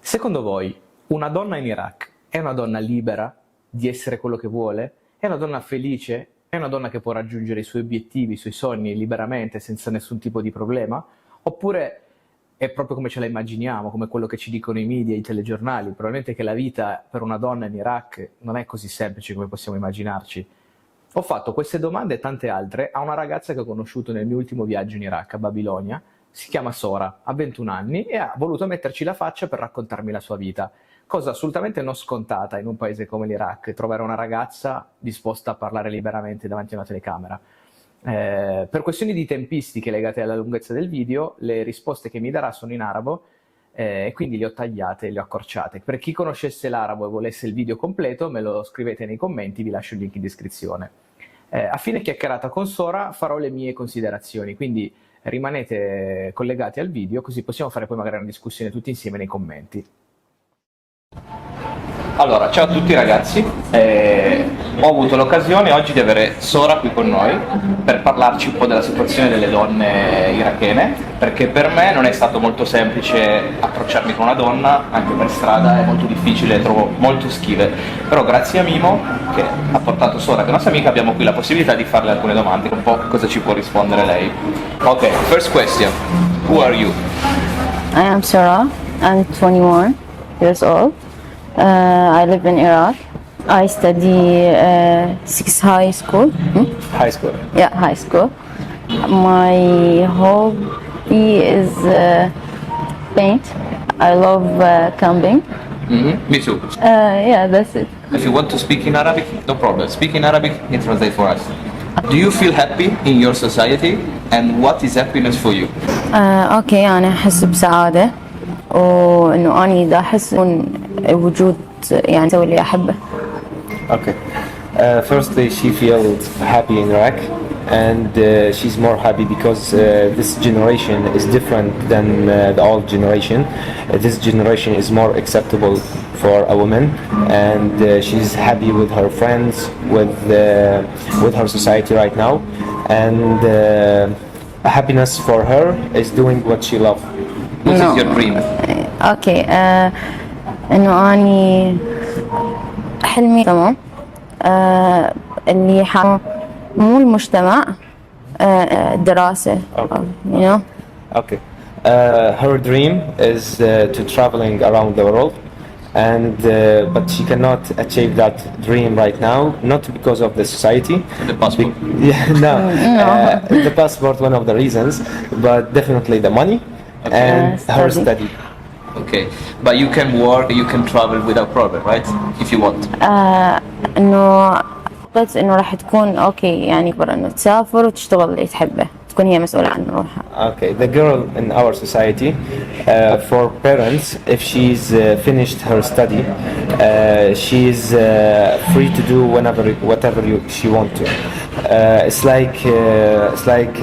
Secondo voi, una donna in Iraq è una donna libera di essere quello che vuole? È una donna felice? È una donna che può raggiungere i suoi obiettivi, i suoi sogni liberamente, senza nessun tipo di problema? Oppure è proprio come ce la immaginiamo, come quello che ci dicono i media, i telegiornali? Probabilmente che la vita per una donna in Iraq non è così semplice come possiamo immaginarci. Ho fatto queste domande e tante altre a una ragazza che ho conosciuto nel mio ultimo viaggio in Iraq, a Babilonia. Si chiama Sura, ha 21 anni e ha voluto metterci la faccia per raccontarmi la sua vita, cosa assolutamente non scontata in un paese come l'Iraq, trovare una ragazza disposta a parlare liberamente davanti a una telecamera. Per questioni di tempistiche legate alla lunghezza del video, le risposte che mi darà sono in arabo e quindi le ho tagliate e le ho accorciate. Per chi conoscesse l'arabo e volesse il video completo, me lo scrivete nei commenti, vi lascio il link in descrizione. A fine chiacchierata con Sora farò le mie considerazioni, quindi rimanete collegati al video così possiamo fare poi magari una discussione tutti insieme nei commenti. Allora, ciao a tutti ragazzi, ho avuto l'occasione oggi di avere Sora qui con noi per parlarci un po' della situazione delle donne irachene, perché per me non è stato molto semplice approcciarmi con una donna, anche per strada è molto difficile, trovo molto schive, però grazie a Mimo che ha portato Sora, che è nostra amica, abbiamo qui la possibilità di farle alcune domande, un po' cosa ci può rispondere lei. Ok, first question, who are you? I am Sura. I'm 21 years old. I live in Iraq. I study 6 high school. High school. Yeah, high school. My hobby is paint. I love camping. Me too. Yeah, that's it. If you want to speak in Arabic, no problem. Speak in Arabic and translate for us. Do you feel happy in your society and what is happiness for you? اوكي انا احس بسعادة وانه اني دا احس وجود يعني اسوي اللي احبه. Okay. Firstly, she feels happy in Iraq, and she's more happy because this generation is different than the old generation. This generation is more acceptable for a woman, and she's happy with her friends, with her society right now, and happiness for her is doing what she loves. What is your dream? اوكي انه اني حلمي تمام اللي مو المجتمع الدراسة. You know? Okay. Her dream is to traveling around the world, and but she cannot achieve that dream right now, not because of the society. The passport. No. The passport, one of the reasons, but definitely the money and her study. Okay, but you can work, you can travel without problem, right? If you want. انه بس انه راح تكون اوكي يعني يكبر انه تسافر وتشتغل اللي تحبه، تكون هي مسؤولة عن روحها. Okay, the girl in our society, for parents, if she's finished her study, she's free to do whatever she want to. It's like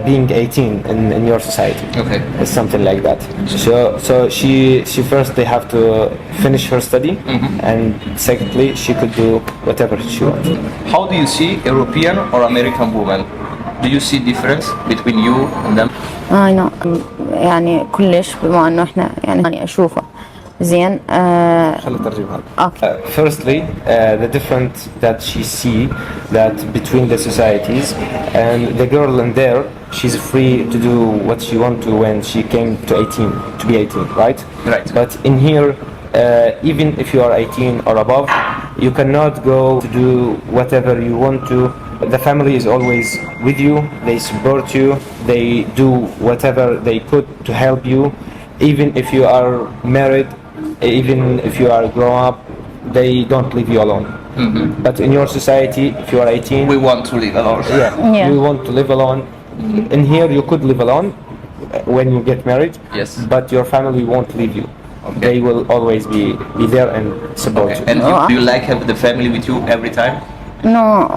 being 18 in your society. Okay. It's something like that. So she first they have to finish her study, and secondly she could do whatever she wants. How do you see European or American women? Do you see difference between you and them? I know. يعني كلش بما انه احنا يعني أنا اشوفه زين. Firstly, the difference that she see that between the societies, and the girl in there, she's free to do what she want to when she came to 18, to be 18, right? Right. But in here, even if you are 18 or above, you cannot go to do whatever you want to. The family is always with you, they support you, they do whatever they could to help you. Even if you are married, even if you are grown up, they don't leave you alone. But in your society, if you are 18, We want to live alone. Yeah. you want to live alone. In here, you could live alone when you get married. Yes. But your family won't leave you. Okay. They will always be there and support Okay. you. And do you like have the family with you every time? انه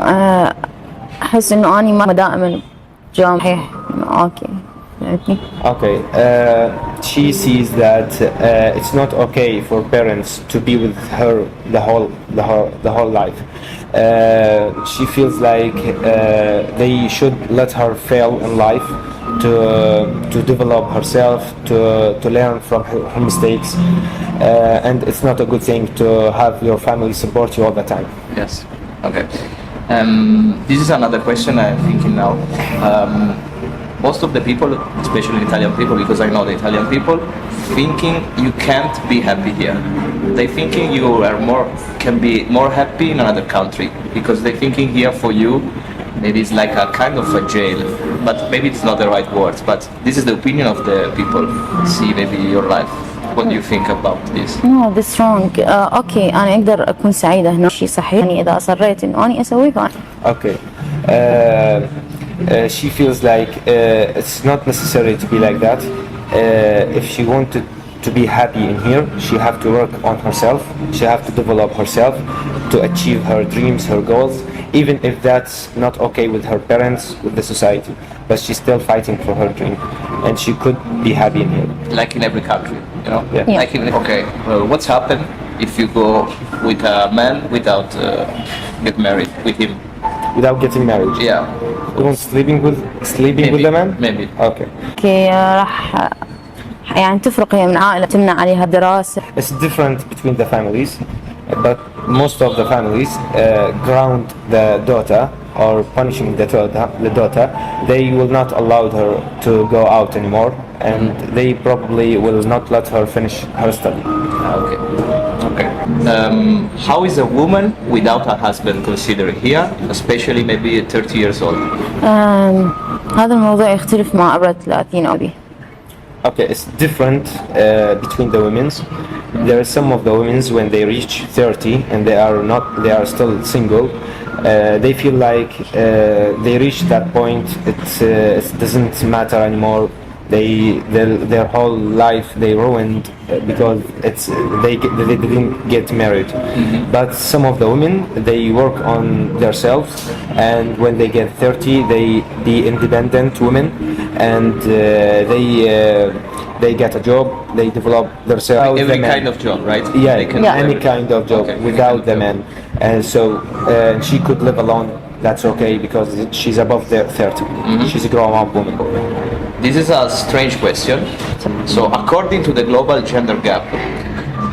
احس انه اني ما دائما جواب صحيح اوكي فهمتني. Okay. She sees that it's not okay for parents to be with her the whole life. She feels like they should let her fail in life to develop herself, to learn from her mistakes, and it's not a good thing to have your family support you all the time. Yes. Okay. This is another question I'm thinking now. Most of the people, especially Italian people, because I know the Italian people, thinking you can't be happy here. They thinking you can be more happy in another country, because they thinking here for you maybe it's like a kind of a jail, but maybe it's not the right words, but this is the opinion of the people. See maybe your life. What do you think about this? No, this wrong. اوكي انا اقدر اكون سعيده هنا، شيء صحيح يعني اذا اصريت انه اني اسويه فانا. Okay. She feels like it's not necessary to be like that. If she wanted to be happy in here, she have to work on herself. She have to develop herself to achieve her dreams, her goals, even if that's not okay with her parents, with the society. But she's still fighting for her dream, and she could be happy in here. Like in every country, you know? Yeah. Yeah. Like okay, well, what's happened if you go with a man without get married with him? Without getting married. Yeah. Even sleeping with the man? Maybe. Okay. اوكي راح يعني تفرق هي من عائله تمنع عليها دراسه. It's different between the families, but most of the families ground the daughter or punishing the daughter. They will not allow her to go out anymore, and they probably will not let her finish her study. Okay. Okay. How is a woman without a husband considered here, especially maybe 30 years old? هذا الموضوع يختلف مع قبل 30 أو به. Okay, it's different between the women's. There are some of the women's when they reach 30 and they are still single. They feel like they reach that point. It doesn't matter anymore. Their whole life they ruined because they didn't get married. Mm-hmm. But some of the women they work on themselves, and when they get 30 they be independent women, and they get a job, they develop themselves. Every kind of job, right? Yeah, They can any kind of job Okay, without any the kind man, and so she could live alone. That's okay because she's above the 30. She's a grown-up woman. This is a strange question. So, according to the global gender gap,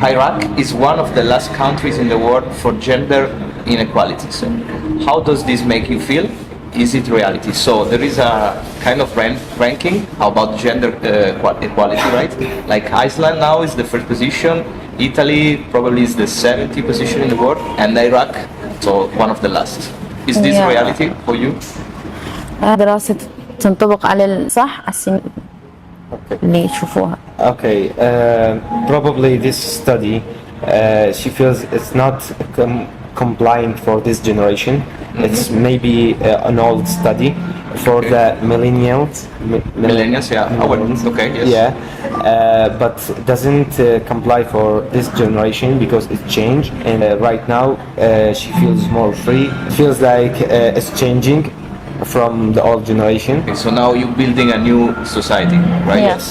Iraq is one of the last countries in the world for gender inequality. So, how does this make you feel? Is it reality? So, there is a kind of ranking about gender equality, right? Like Iceland now is the first position, Italy probably is the 70th position in the world, and Iraq, so one of the last. Is this Yeah. reality for you? دراسة تنطبق على الصح السن اللي يشوفوها. Okay, probably this study, she feels it's not compliant for this generation. It's maybe an old study for the millennials. Millennials, yeah. Okay, yes. Yeah, but doesn't comply for this generation because it changed. And right now, she feels more free. Feels like it's changing from the old generation. Okay, so now you're building a new society, right? Yes.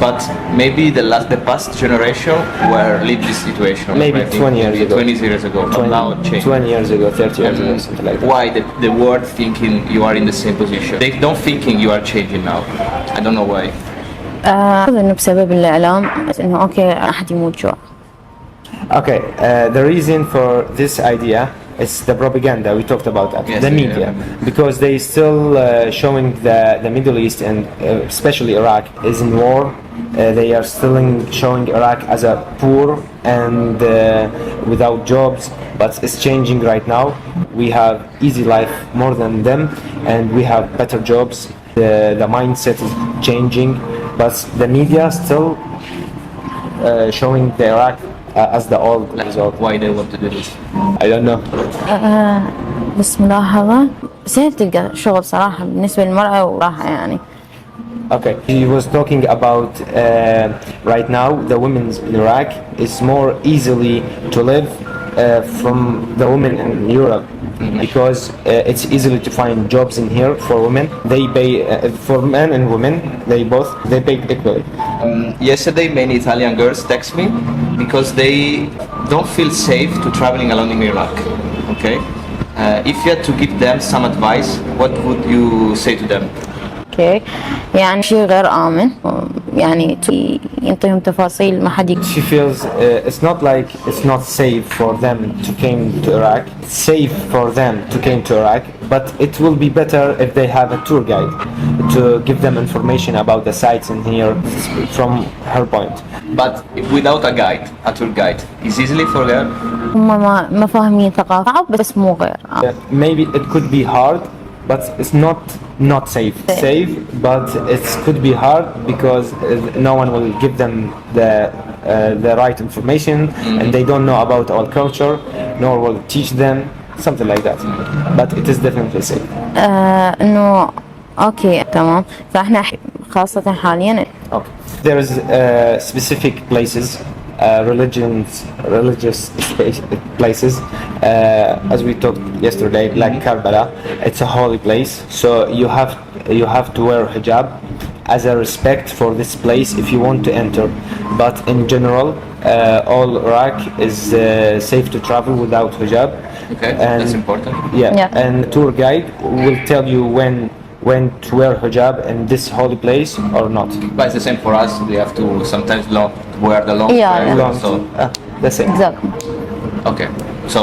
But maybe the past generation were lived this situation. Maybe right? 20 years ago. 20 years ago. But now it changed. 20 years ago, 30 years ago, something like that. Why the world thinking you are in the same position? They don't thinking you are changing now. I don't know why. أعتقد إنه بسبب الإعلام إنه أوكي أحد يموت جوع. Okay, the reason for this idea is the propaganda we talked about that, Yes, the yeah, media, yeah. because they still showing the Middle East and especially Iraq is in war. They are still showing Iraq as a poor and without jobs, but it's changing right now. We have easy life more than them, and we have better jobs. The mindset is changing, but the media still showing the Iraq as the old result. Why they want to do this? I don't know. بس ملاحظة سهل تلقى شغل صراحة بالنسبة للمرأة وراحة يعني. Okay, he was talking about right now the women in Iraq is more easily to live from the women in Europe because it's easily to find jobs in here for women. They pay for men and women. They pay equally. Yesterday, many Italian girls text me because they don't feel safe to traveling alone in Iraq. Okay, if you had to give them some advice, what would you say to them? اوكي يعني شيء غير آمن يعني ينطيهم تفاصيل ما حد She feels it's not like it's not safe for them to came to Iraq. It's safe for them to came to Iraq, but it will be better if they have a tour guide to give them information about the sites in here from her point. But without a guide, a tour guide, is easily for them. هم ما فاهمين ثقافة بس مو غير Maybe it could be hard, but it's not safe. Safe, but it could be hard because no one will give them the right information, and they don't know about our culture, nor will teach them something like that. But it is definitely safe. انه اوكي تمام فاحنا خاصة حاليا Okay. There is specific places, religious places, as we talked yesterday, like Karbala. It's a holy place, so you have to wear hijab as a respect for this place if you want to enter. But in general, all Iraq is safe to travel without hijab. Okay, And that's important. yeah, and tour guide will tell you when to wear hijab in this holy place or not. But it's the same for us. We have to sometimes wear the long Yeah, hair. yeah. Long, So the same. exactly okay. So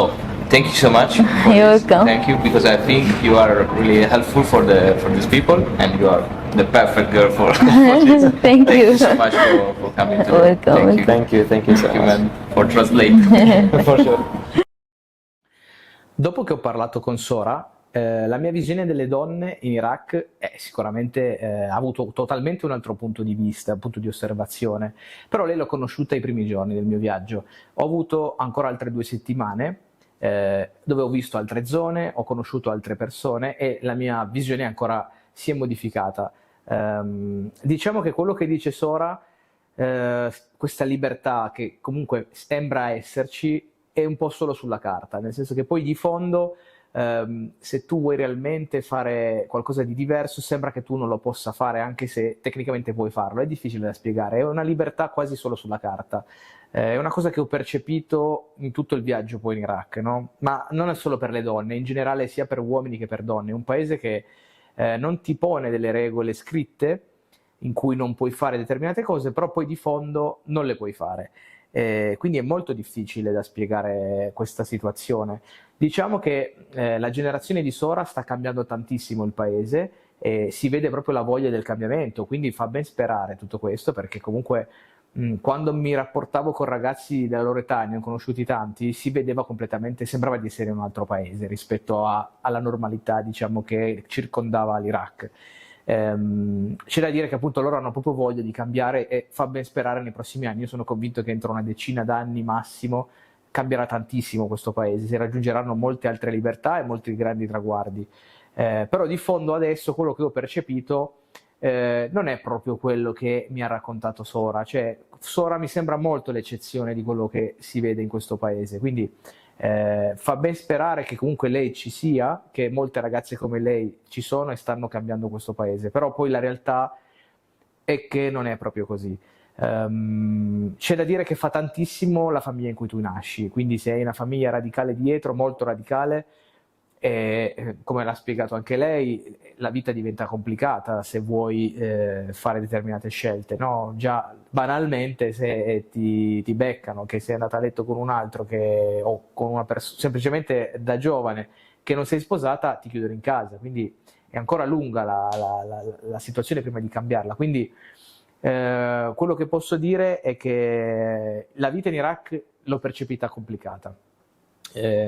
thank you so much. For You're this. welcome. Thank you, because I think you are really helpful for these people, and you are the perfect girl for this. Thank you. So much for coming to. Welcome. Thank you so Thank you, much. man, for translate. For sure. Dopo che ho parlato con Sora, la mia visione delle donne in Iraq è sicuramente ha avuto totalmente un altro punto di vista, un punto di osservazione, però lei l'ho conosciuta ai primi giorni del mio viaggio. Ho avuto ancora altre 2 settimane dove ho visto altre zone, ho conosciuto altre persone e la mia visione ancora si è modificata. Diciamo che quello che dice Sora, questa libertà che comunque sembra esserci, è un po' solo sulla carta, nel senso che poi di fondo se tu vuoi realmente fare qualcosa di diverso sembra che tu non lo possa fare anche se tecnicamente puoi farlo, è difficile da spiegare, è una libertà quasi solo sulla carta. È una cosa che ho percepito in tutto il viaggio poi in Iraq, no? Ma non è solo per le donne, in generale sia per uomini che per donne, è un paese che non ti pone delle regole scritte in cui non puoi fare determinate cose, però poi di fondo non le puoi fare. Quindi è molto difficile da spiegare questa situazione. Diciamo che la generazione di Sora sta cambiando tantissimo il paese e si vede proprio la voglia del cambiamento, quindi fa ben sperare tutto questo, perché comunque quando mi rapportavo con ragazzi della loro età, ne ho conosciuti tanti, si vedeva completamente, sembrava di essere in un altro paese rispetto alla normalità, diciamo, che circondava l'Iraq. C'è da dire che appunto loro hanno proprio voglia di cambiare e fa ben sperare nei prossimi anni. Io sono convinto che entro una decina d'anni massimo cambierà tantissimo questo paese, si raggiungeranno molte altre libertà e molti grandi traguardi, però di fondo adesso quello che ho percepito non è proprio quello che mi ha raccontato Sora, cioè Sora mi sembra molto l'eccezione di quello che si vede in questo paese, quindi fa ben sperare che comunque lei ci sia, che molte ragazze come lei ci sono e stanno cambiando questo paese, però poi la realtà è che non è proprio così. C'è da dire che fa tantissimo la famiglia in cui tu nasci, quindi se hai una famiglia radicale dietro, molto radicale, come l'ha spiegato anche lei, la vita diventa complicata se vuoi fare determinate scelte, no? Già banalmente se ti beccano che sei andata a letto con un altro o con una persona semplicemente da giovane che non sei sposata, ti chiudono in casa, quindi è ancora lunga la situazione prima di cambiarla. Quindi quello che posso dire è che la vita in Iraq l'ho percepita complicata.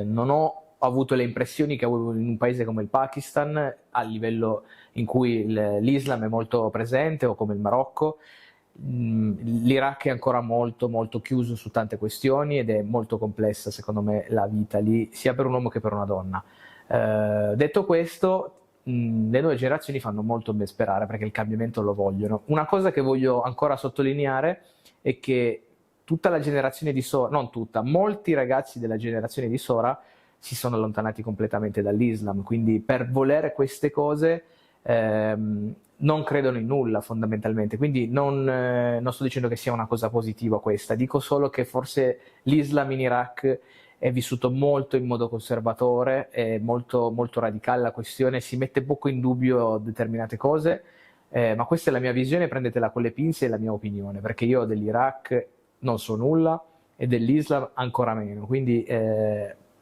Non ho avuto le impressioni che avevo in un paese come il Pakistan, a livello in cui l'Islam è molto presente, o come il Marocco. L'Iraq è ancora molto molto chiuso su tante questioni ed è molto complessa secondo me la vita lì, sia per un uomo che per una donna. Detto questo, le nuove generazioni fanno molto ben sperare perché il cambiamento lo vogliono. Una cosa che voglio ancora sottolineare è che tutta la generazione di Sora, non tutta, molti ragazzi della generazione di Sora si sono allontanati completamente dall'Islam, quindi per volere queste cose non credono in nulla fondamentalmente, quindi non sto dicendo che sia una cosa positiva questa, dico solo che forse l'Islam in Iraq è vissuto molto in modo conservatore, è molto, molto radicale la questione, si mette poco in dubbio determinate cose, ma questa è la mia visione, prendetela con le pinze, è la mia opinione, perché io dell'Iraq non so nulla e dell'Islam ancora meno, quindi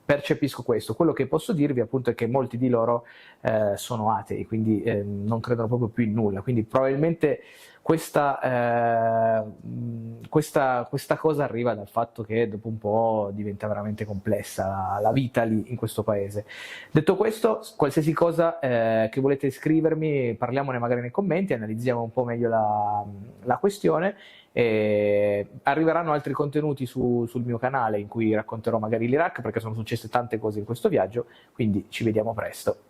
percepisco questo. Quello che posso dirvi appunto è che molti di loro sono atei, quindi non credono proprio più in nulla, quindi probabilmente questa cosa arriva dal fatto che dopo un po' diventa veramente complessa la vita lì in questo paese. Detto questo, qualsiasi cosa che volete scrivermi, parliamone magari nei commenti, analizziamo un po' meglio la questione. E arriveranno altri contenuti sul mio canale in cui racconterò magari l'Iraq, perché sono successe tante cose in questo viaggio, quindi ci vediamo presto.